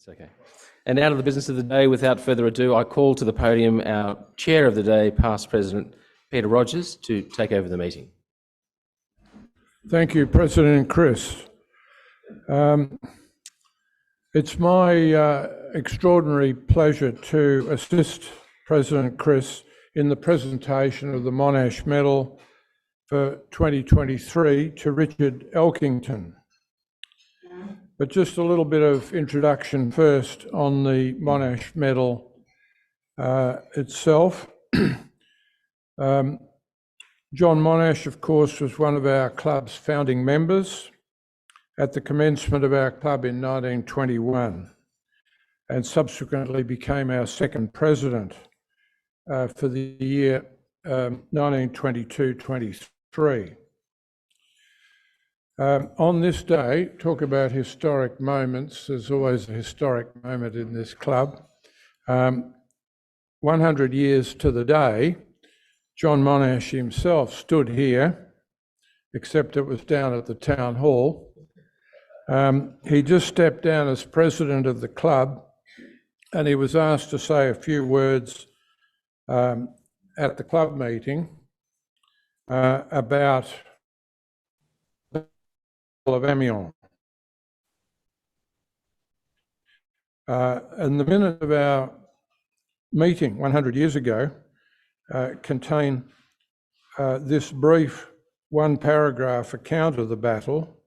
That's okay. And now to the business of the day. Without further ado, I call to the podium our Chair of the Day, past President Peter Rogers, to take over the meeting. Thank you, President Chris. It's my extraordinary pleasure to assist President Chris in the presentation of the Monash Medal for 2023 to Richard Elkington. But just a little bit of introduction first on the Monash Medal itself. John Monash, of course, was one of our club's founding members at the commencement of our club in 1921 and subsequently became our second president for the year 1922-23. On this day, talk about historic moments. There's always a historic moment in this club. 100 years to the day, John Monash himself stood here, except it was down at the town hall. He just stepped down as president of the club, and he was asked to say a few words at the club meeting about of Amiens. And the minute of our meeting 100 years ago contain this brief one-paragraph account of the battle,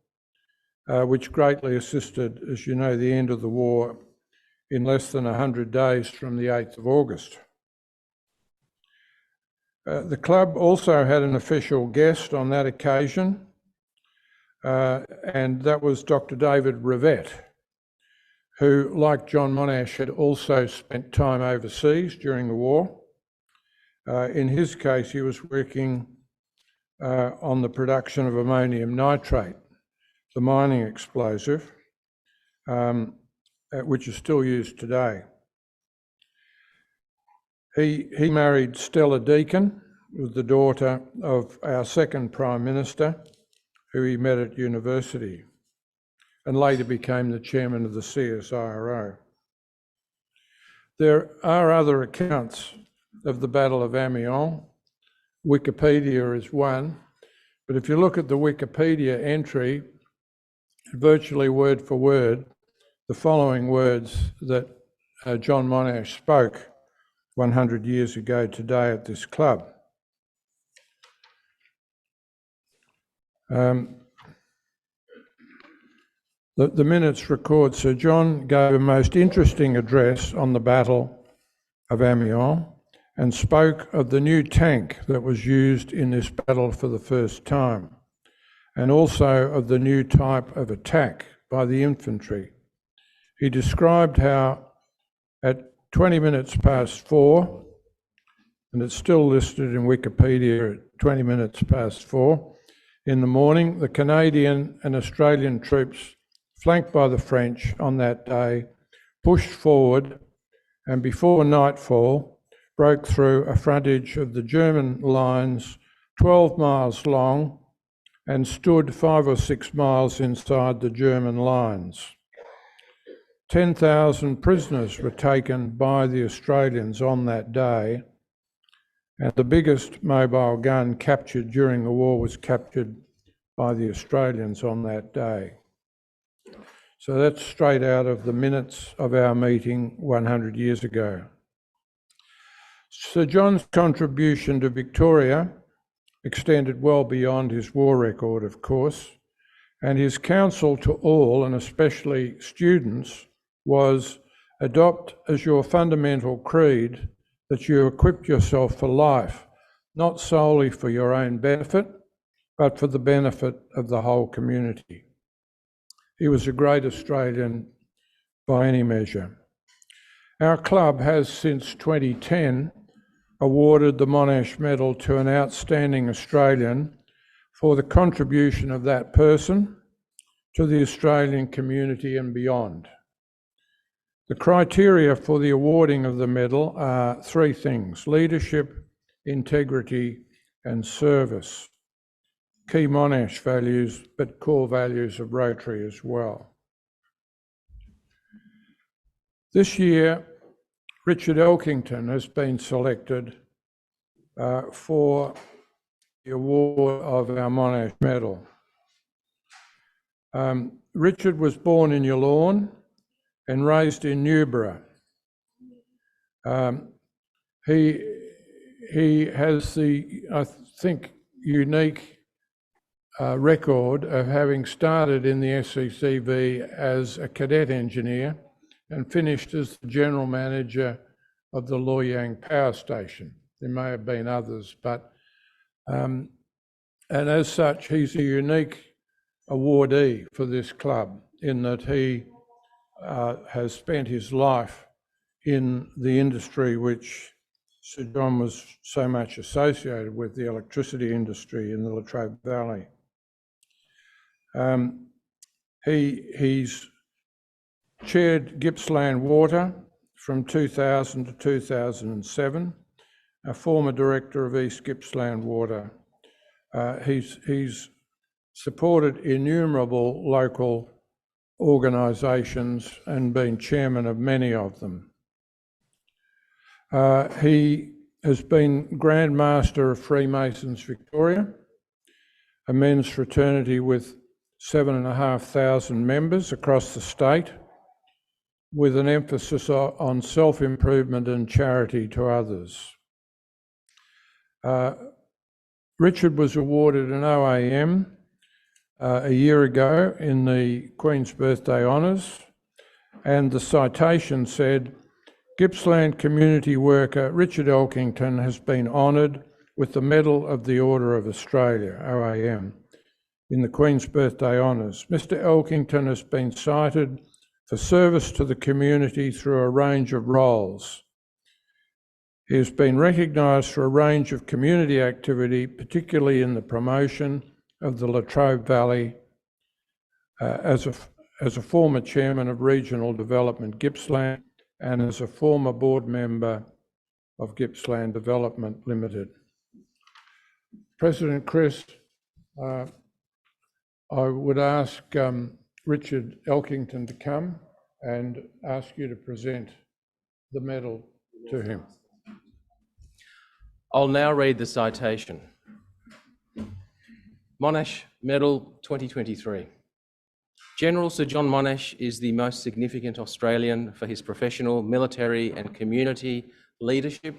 which greatly assisted, as you know, the end of the war in less than 100 days from the 8th of August. The club also had an official guest on that occasion, and that was Dr. David Rivett, who, like John Monash, had also spent time overseas during the war. In his case, he was working on the production of ammonium nitrate, the mining explosive, which is still used today. He married Stella Deakin, who was the daughter of our second Prime Minister, who he met at university, and later became the chairman of the CSIRO. There are other accounts of the Battle of Amiens. Wikipedia is one, but if you look at the Wikipedia entry, virtually word for word, the following words that John Monash spoke 100 years ago today at this club. The minutes record Sir John gave a most interesting address on the Battle of Amiens and spoke of the new tank that was used in this battle for the first time, and also of the new type of attack by the infantry. He described how at 20 minutes past 4, and it's still listed in Wikipedia at 20 minutes past 4, in the morning, the Canadian and Australian troops, flanked by the French on that day, pushed forward and before nightfall broke through a frontage of the German lines 12 miles long and stood 5 or 6 miles inside the German lines. 10,000 prisoners were taken by the Australians on that day, and the biggest mobile gun captured during the war was captured by the Australians on that day. So that's straight out of the minutes of our meeting 100 years ago. Sir John's contribution to Victoria extended well beyond his war record, of course, and his counsel to all, and especially students, was adopt as your fundamental creed that you equip yourself for life, not solely for your own benefit, but for the benefit of the whole community. He was a great Australian by any measure. Our club has, since 2010, awarded the Monash Medal to an outstanding Australian for the contribution of that person to the Australian community and beyond. The criteria for the awarding of the medal are 3 things: leadership, integrity, and service. Key Monash values, but core values of Rotary as well. This year, Richard Elkington has been selected for the award of our Monash Medal. Richard was born in Yallourn and raised in Newborough. He has the, I think, unique record of having started in the SCCV as a cadet engineer and finished as the general manager of the Loy Yang Power Station. There may have been others, but and as such, he's a unique awardee for this club in that he has spent his life in the industry which Sir John was so much associated with, the electricity industry in the Latrobe Valley. He's chaired Gippsland Water from 2000 to 2007, a former director of East Gippsland Water. He's supported innumerable local organisations and been chairman of many of them. He has been Grand Master of Freemasons Victoria, a men's fraternity with 7,500 members across the state, with an emphasis on self-improvement and charity to others. Richard was awarded an OAM a year ago in the Queen's Birthday Honours, and the citation said, Gippsland community worker Richard Elkington has been honoured with the Medal of the Order of Australia, OAM, in the Queen's Birthday Honours. Mr Elkington has been cited for service to the community through a range of roles. He has been recognised for a range of community activity, particularly in the promotion of the Latrobe Valley as a former chairman of Regional Development Gippsland and as a former board member of Gippsland Development Limited. President Chris, I would ask Richard Elkington to come and ask you to present the medal to him. I'll now read the citation. Monash Medal 2023. General Sir John Monash is the most significant Australian for his professional, military and community leadership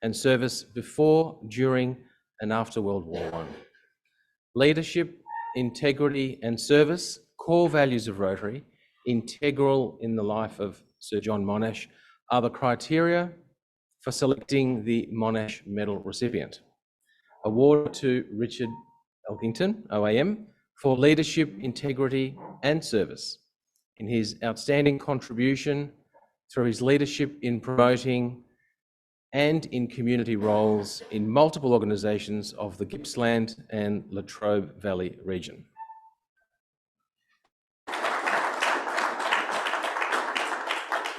and service before, during and after World War I. Leadership, integrity and service, core values of Rotary, integral in the life of Sir John Monash, are the criteria for selecting the Monash Medal recipient. Award to Richard Elkington OAM for leadership, integrity and service in his outstanding contribution through his leadership in promoting and in community roles in multiple organisations of the Gippsland and Latrobe Valley region.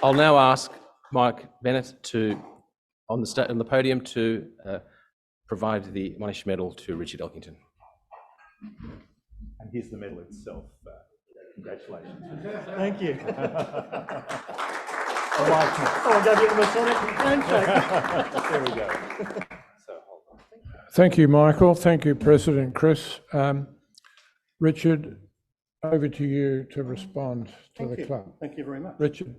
I'll now ask Mike Bennett on the podium to provide the Monash Medal to Richard Elkington. And here's the medal itself. Congratulations. Thank you. I'll give you a Masonic handshake. There we go. So hold on. Thank you, Michael. Thank you, President Chris. Richard, over to you to respond to the club. Thank you very much. Richard.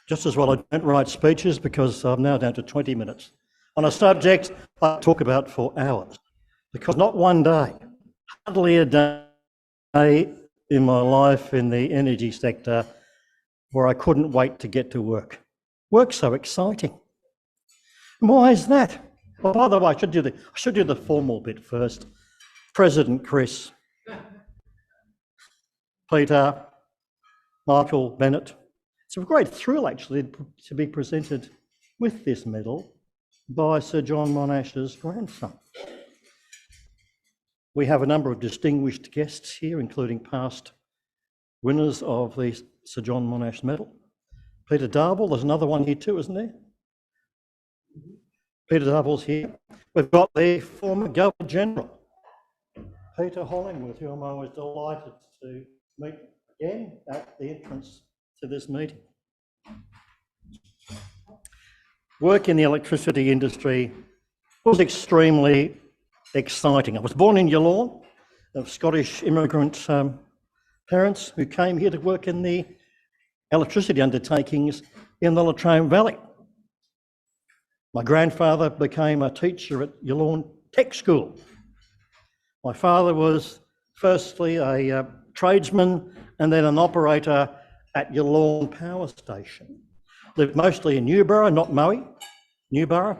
Just as well I don't write speeches because I'm now down to 20 minutes on a subject I talk about for hours, because not one day, hardly a day in my life in the energy sector where I couldn't wait to get to work. Work's so exciting. And why is that? Oh, by the way, I should do the formal bit first. President Chris, Peter, Michael Bennett. It's a great thrill actually to be presented with this medal by Sir John Monash's grandson. We have a number of distinguished guests here, including past winners of the Sir John Monash Medal. Peter Darble, there's another one here too, isn't there? Peter Darble's here. We've got the former Governor General, Peter Hollingworth, whom I was delighted to meet again at the entrance to this meeting. Work in the electricity industry was extremely exciting. I was born in Yallourn, of Scottish immigrant parents who came here to work in the electricity undertakings in the Latrobe Valley. My grandfather became a teacher at Yallourn Tech School. My father was firstly a tradesman and then an operator at Yallourn Power Station. Lived mostly in Newborough, not Moe, Newborough.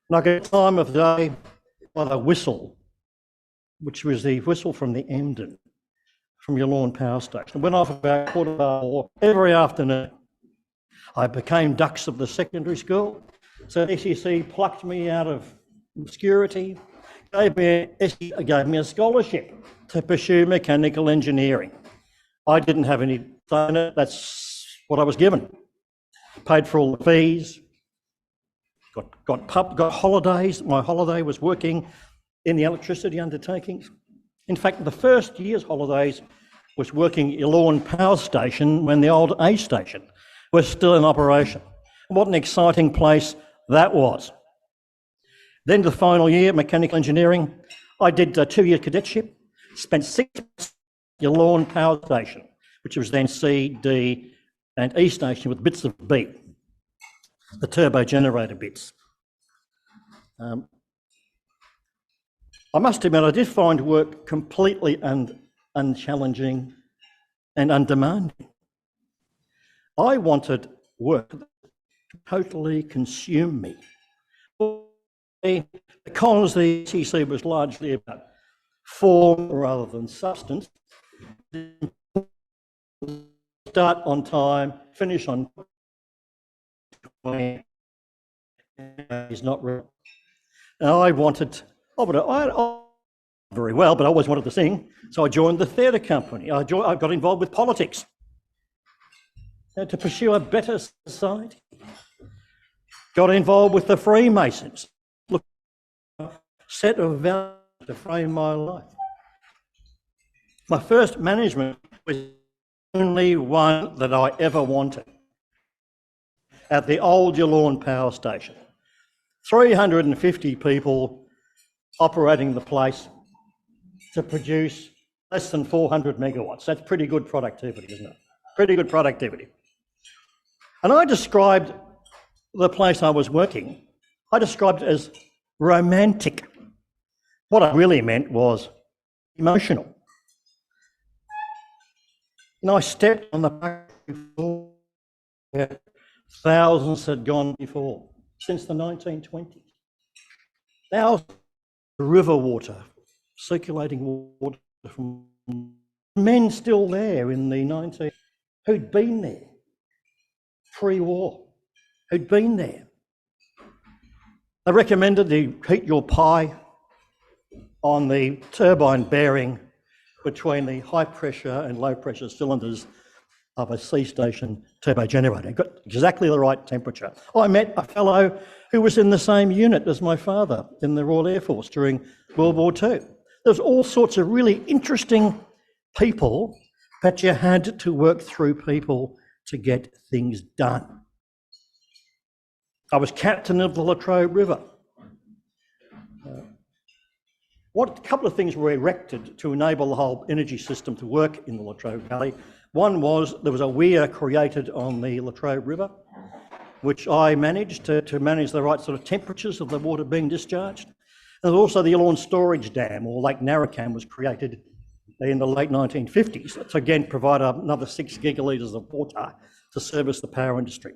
And I get time of day by the whistle, which was the whistle from the Emden, from Yallourn Power Station. Went off about 4:15 every afternoon. I became dux of the secondary school. So SEC plucked me out of obscurity, gave me a scholarship to pursue mechanical engineering. I didn't have any say in it, that's what I was given. Paid for all the fees, got holidays. My holiday was working in the electricity undertakings. In fact, the first year's holidays was working at Yallourn Power Station when the old A station was still in operation. What an exciting place that was. Then the final year, mechanical engineering, I did a 2-year cadetship, spent 6 months at Yallourn Power Station, which was then C, D and E station with bits of B, the turbo generator bits. I must admit, I did find work completely unchallenging and undemanding. I wanted work that totally consume me. Because the SEC was largely about form rather than substance, start on time, finish on time is not real. And I very well, but I always wanted to sing, so I joined the theatre company. I got involved with politics to pursue a better society. Got involved with the Freemasons. Look, set of values to frame my life. My first management was only one that I ever wanted at the old Yallourn Power Station. 350 people operating the place to produce less than 400 megawatts. That's pretty good productivity, isn't it? Pretty good productivity. And I described the place I was working, I described it as romantic. What I really meant was emotional. And I stepped on the floor where thousands had gone before, since the 1920s. Thousands of river water, circulating water from men still there in the 19th, who'd been there pre-war, who'd been there. They recommended you heat your pie on the turbine bearing between the high pressure and low pressure cylinders of a C station turbo generator. Got exactly the right temperature. I met a fellow who was in the same unit as my father in the Royal Air Force during World War II. There's all sorts of really interesting people, but you had to work through people to get things done. I was captain of the Latrobe River. A couple of things were erected to enable the whole energy system to work in the Latrobe Valley. One was there was a weir created on the Latrobe River, which I managed to manage the right sort of temperatures of the water being discharged. And also the Yallourn Storage Dam, or Lake Narracam, was created in the late 1950s to again provide another 6 gigalitres of water to service the power industry.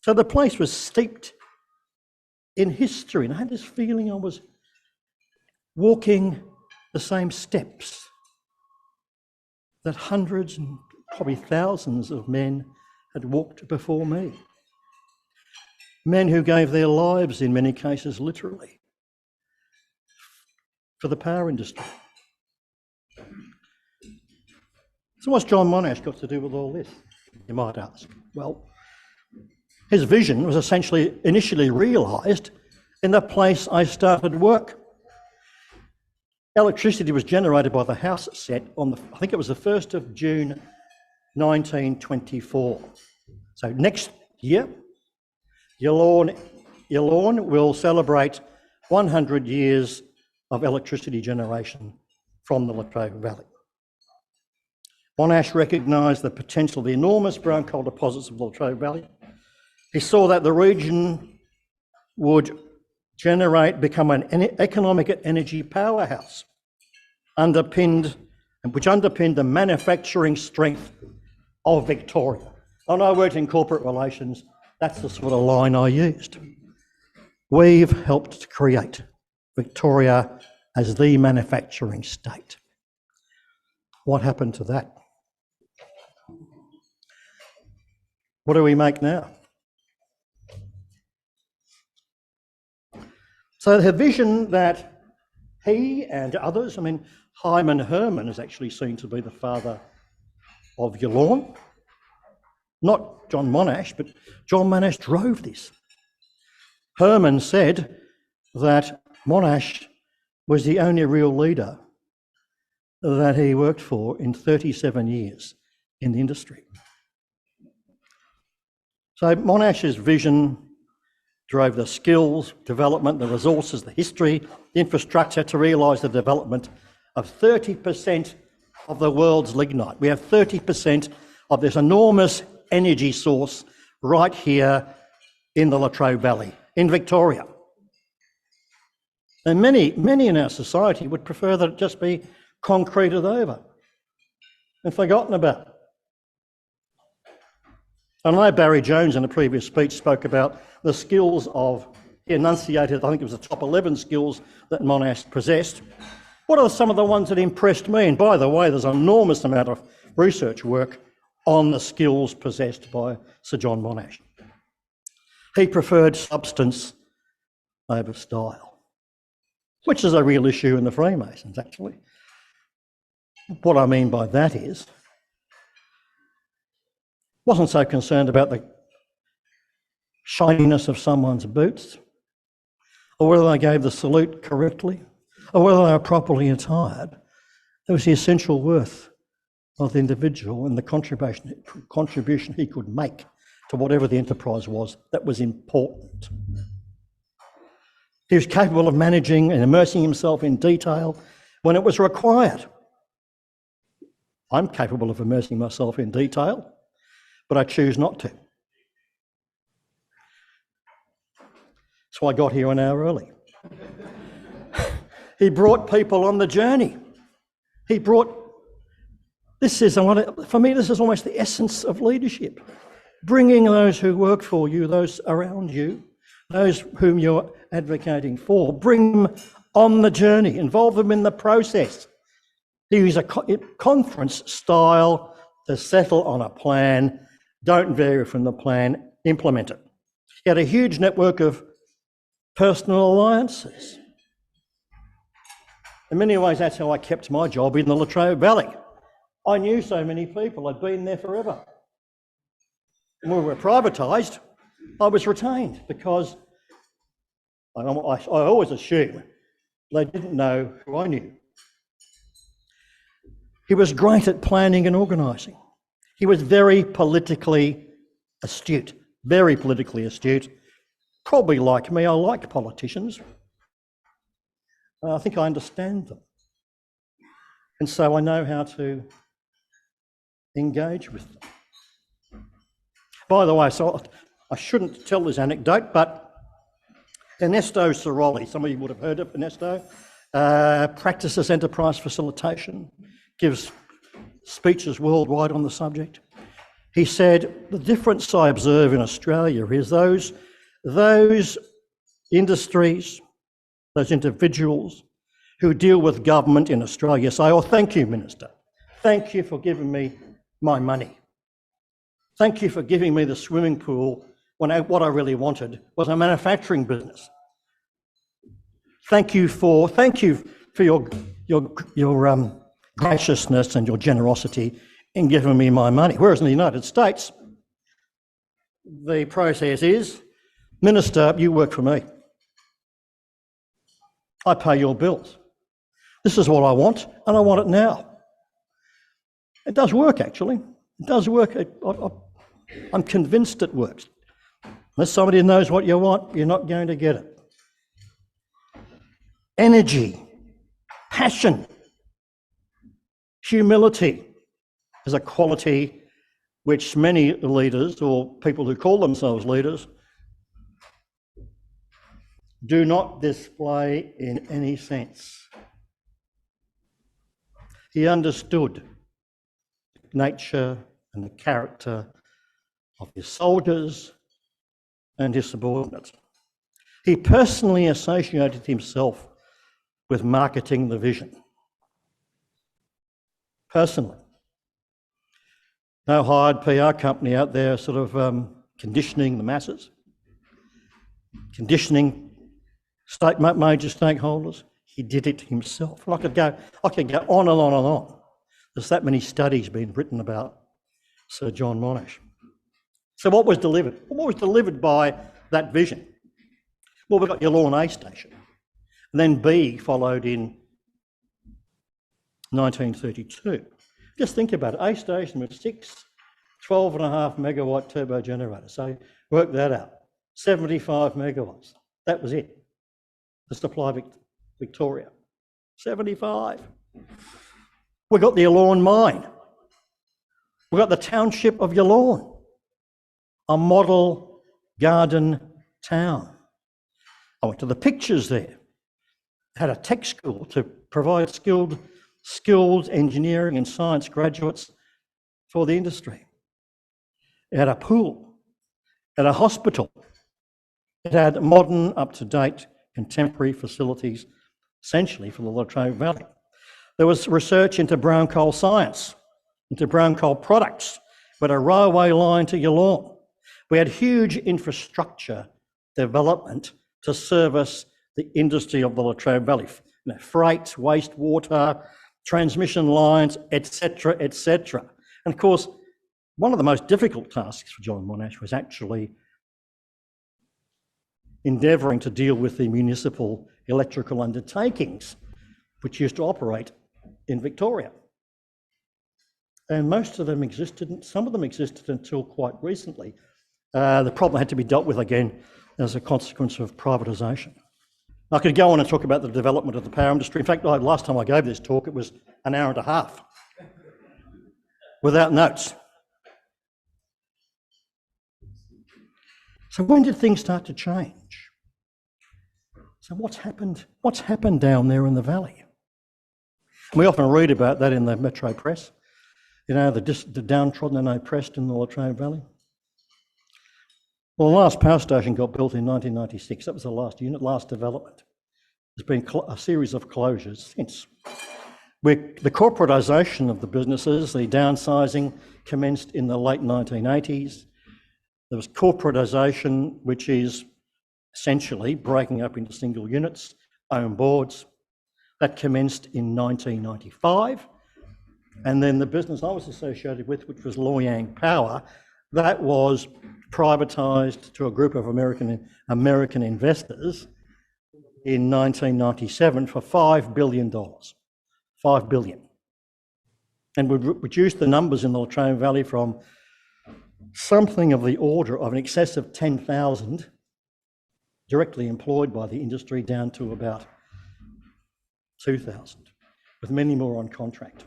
So the place was steeped in history, and I had this feeling I was walking the same steps that hundreds and probably thousands of men had walked before me. Men who gave their lives, in many cases literally, for the power industry. So what's John Monash got to do with all this, you might ask? Well, his vision was essentially initially realised in the place I started work. Electricity was generated by the house set on the, I think it was the 1st of June 1924. So next year, Yallourn will celebrate 100 years of electricity generation from the Latrobe Valley. Monash recognised the potential of the enormous brown coal deposits of the Latrobe Valley. He saw that the region would become an economic and energy powerhouse, which underpinned the manufacturing strength of Victoria. And I worked in corporate relations, that's the sort of line I used. We've helped to create Victoria as the manufacturing state. What happened to that? What do we make now? So the vision that he and others, I mean, Hyman Herman is actually seen to be the father of Yallourn. Not John Monash, but John Monash drove this. Herman said that Monash was the only real leader that he worked for in 37 years in the industry. So Monash's vision drove the skills, development, the resources, the history, the infrastructure to realise the development of 30% of the world's lignite. We have 30% of this enormous energy source right here in the Latrobe Valley, in Victoria. And many in our society would prefer that it just be concreted over and forgotten about. And I know Barry Jones in a previous speech spoke about the skills of, he enunciated, I think it was the top 11 skills that Monash possessed. What are some of the ones that impressed me? And by the way, there's an enormous amount of research work on the skills possessed by Sir John Monash. He preferred substance over style, which is a real issue in the Freemasons, actually. What I mean by that is, wasn't so concerned about the shininess of someone's boots, or whether they gave the salute correctly, or whether they were properly attired. It was the essential worth of the individual and the contribution he could make to whatever the enterprise was that was important. He was capable of managing and immersing himself in detail when it was required. I'm capable of immersing myself in detail, but I choose not to. So I got here an hour early. He brought people on the journey. For me, this is almost the essence of leadership. Bringing those who work for you, those around you, those whom you're advocating for, bring them on the journey, involve them in the process. He used a conference style to settle on a plan, don't vary from the plan, implement it. He had a huge network of personal alliances. In many ways, that's how I kept my job in the Latrobe Valley. I knew so many people, I'd been there forever. When we were privatised, I was retained because I always assume they didn't know who I knew. He was great at planning and organising. He was very politically astute, Probably like me, I like politicians. I think I understand them. And so I know how to engage with them. By the way, so I shouldn't tell this anecdote, but Ernesto Ciroli, some of you would have heard of Ernesto, practices enterprise facilitation, gives speeches worldwide on the subject. He said, the difference I observe in Australia is those industries, those individuals who deal with government in Australia say, oh, thank you, Minister. Thank you for giving me my money. Thank you for giving me the swimming pool when what I really wanted was a manufacturing business. Thank you for your graciousness and your generosity in giving me my money. Whereas in the United States, the process is, Minister, you work for me. I pay your bills. This is what I want, and I want it now. It does work, actually. It does work. I'm convinced it works. Unless somebody knows what you want, you're not going to get it. Energy, passion, humility is a quality which many leaders, or people who call themselves leaders, do not display in any sense. He understood the nature and the character of his soldiers and his subordinates. He personally associated himself with marketing the vision. Personally. No hired PR company out there sort of conditioning the masses, conditioning major stakeholders. He did it himself. And I could go on and on and on. There's that many studies being written about Sir John Monash. So what was delivered? What was delivered by that vision? Well, we got your Lawn A station. And then B followed in 1932. Just think about it. A station with 6 12.5 megawatt turbo generators. So work that out. 75 megawatts. That was it. The supply Victoria. 75. We got the Yallourn mine. We got the township of Yallourn, a model garden town. I went to the pictures there. Had a tech school to provide skilled engineering and science graduates for the industry. It had a pool, it had a hospital, it had modern, up-to-date, contemporary facilities, essentially for the Latrobe Valley. There was research into brown coal science, into brown coal products. We had a railway line to Yallourn. We had huge infrastructure development to service the industry of the Latrobe Valley. Freight, wastewater, transmission lines, etc., etc. And of course, one of the most difficult tasks for John Monash was actually endeavouring to deal with the municipal electrical undertakings which used to operate in Victoria. And most of them existed, some of them existed until quite recently. The problem had to be dealt with again as a consequence of privatisation. I could go on and talk about the development of the power industry. In fact, last time I gave this talk, it was an hour and a half without notes. So when did things start to change? So what's happened? What's happened down there in the valley? We often read about that in the Metro press. You know, the downtrodden and oppressed in the Latrobe Valley. Well, the last power station got built in 1996. That was the last unit, last development. There's been a series of closures since. The corporatisation of the businesses, the downsizing commenced in the late 1980s. There was corporatisation, which is essentially breaking up into single units, own boards. That commenced in 1995. And then the business I was associated with, which was Loy Yang Power, that was privatised to a group of American investors in 1997 for $5 billion. $5 billion. And would reduce the numbers in the Latrobe Valley from something of the order of in excess of 10,000 directly employed by the industry down to about 2,000, with many more on contract.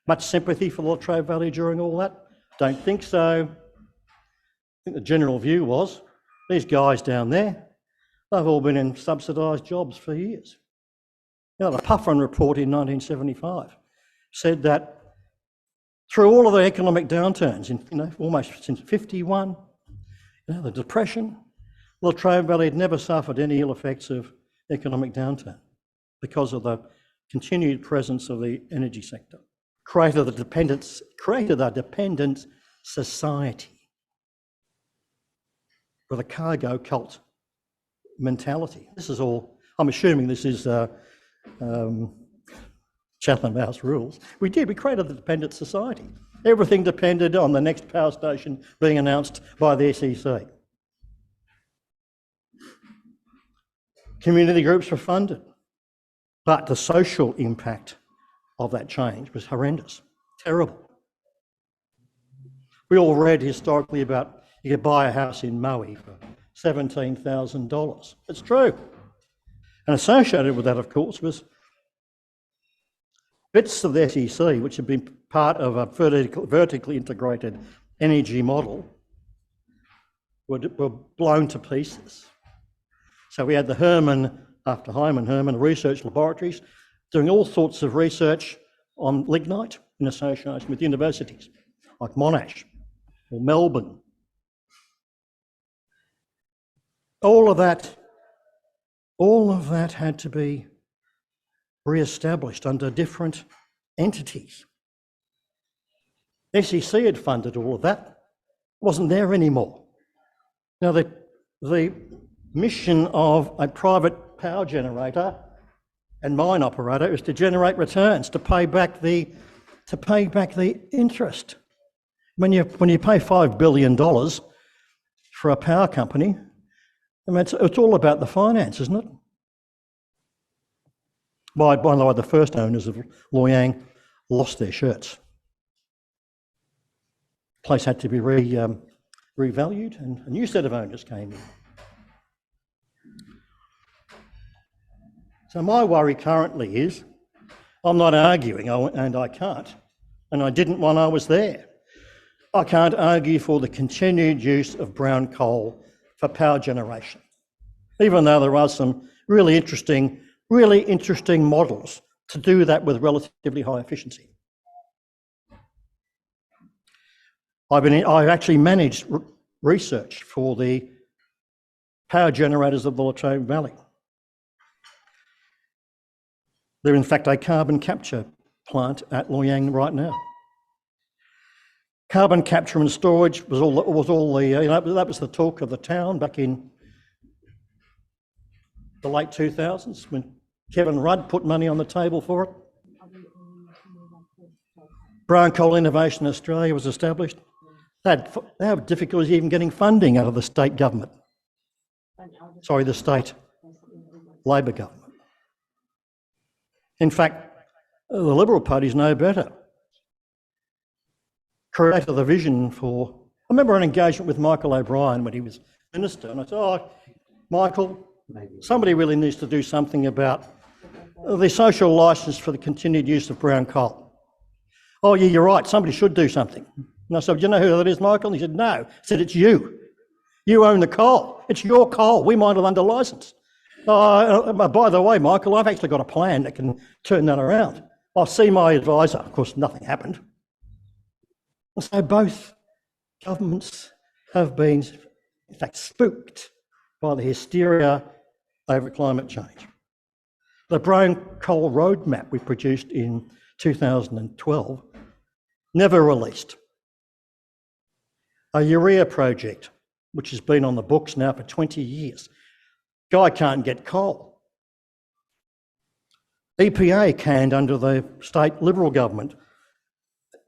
Much sympathy for the Latrobe Valley during all that? Don't think so. I think the general view was, these guys down there, they've all been in subsidised jobs for years. You know, the Puffin report in 1975 said that through all of the economic downturns, almost since 51, the Depression, the Latrobe Valley had never suffered any ill effects of economic downturn because of the continued presence of the energy sector. Created a dependent society with a cargo cult mentality. This is all, I'm assuming this is Chatham House rules. We created the dependent society. Everything depended on the next power station being announced by the SEC. Community groups were funded. But the social impact of that change was horrendous, terrible. We all read historically about you could buy a house in Maui for $17,000. It's true. And associated with that, of course, was bits of the SEC, which had been part of a vertically integrated energy model, were blown to pieces. So we had the Herman, after Hyman Herman, research laboratories doing all sorts of research on lignite in association with universities like Monash or Melbourne. All of that had to be re-established under different entities. SEC had funded all of that. It wasn't there anymore. Now the mission of a private power generator and mine operator is to generate returns, to pay back the interest. When you pay $5 billion for a power company, I mean, it's all about the finance, isn't it? By the way, the first owners of Loy Yang lost their shirts. The place had to be revalued, and a new set of owners came in. So my worry currently is, I'm not arguing, and I can't, and I didn't when I was there. I can't argue for the continued use of brown coal for power generation, even though there are some really interesting models to do that with relatively high efficiency. I've actually managed research for the power generators of the Latrobe Valley. They're in fact a carbon capture plant at Loy Yang right now. Carbon capture and storage was all that was the talk of the town back in the late 2000s when Kevin Rudd put money on the table for it. Brown Coal Innovation Australia was established. They had difficulties even getting funding out of the state government. Sorry, the state Labor government. In fact, the Liberal parties know better. Created the vision for, I remember an engagement with Michael O'Brien when he was minister, and I said, oh, Michael, somebody really needs to do something about the social licence for the continued use of brown coal. Oh yeah, you're right, somebody should do something. And I said, do you know who that is, Michael? And he said, no. I said, it's you. You own the coal. It's your coal. We might have under licence. By the way, Michael, I've actually got a plan that can turn that around. I'll see my advisor. Of course, nothing happened. So both governments have been, in fact, spooked by the hysteria over climate change. The brown coal roadmap we produced in 2012 never released. A urea project, which has been on the books now for 20 years. Guy can't get coal. EPA canned under the state Liberal government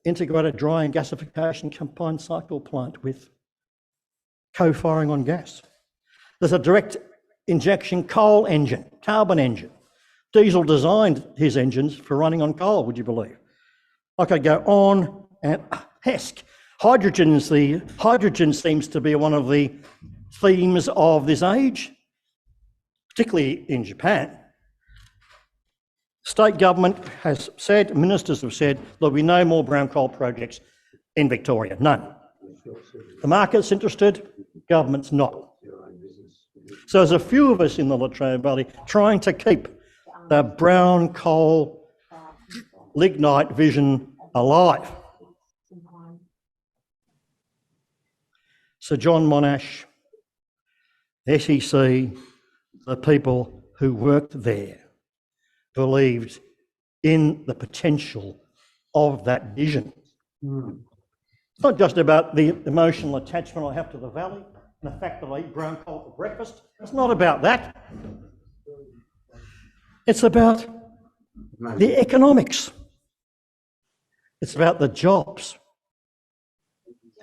integrated dry and gasification combined cycle plant with co-firing on gas. There's a direct injection coal engine, carbon engine. Diesel designed his engines for running on coal, would you believe? I could go on and HESC. Hydrogen seems to be one of the themes of this age, particularly in Japan. State government has said, ministers have said, there'll be no more brown coal projects in Victoria, none. The market's interested, government's not. So there's a few of us in the Latrobe Valley trying to keep the brown coal lignite vision alive. Sir John Monash, SEC, the people who worked there believed in the potential of that vision. It's not just about the emotional attachment I have to the valley and the fact that I eat brown coal for breakfast. It's not about that. It's about the economics. It's about the jobs.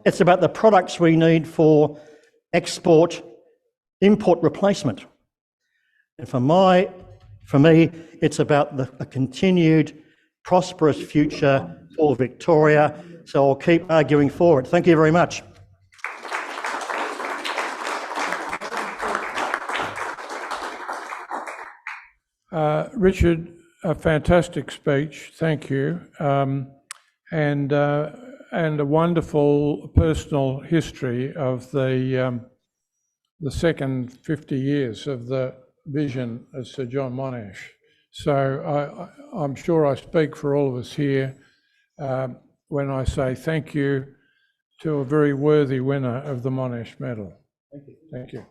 It's about the products we need for export, import replacement. And for my For me, it's about a continued prosperous future for Victoria, so I'll keep arguing for it. Thank you very much. Richard, a fantastic speech, thank you, and a wonderful personal history of the second 50 years of the vision of Sir John Monash. So I'm sure I speak for all of us here when I say thank you to a very worthy winner of the Monash Medal. Thank you. Thank you.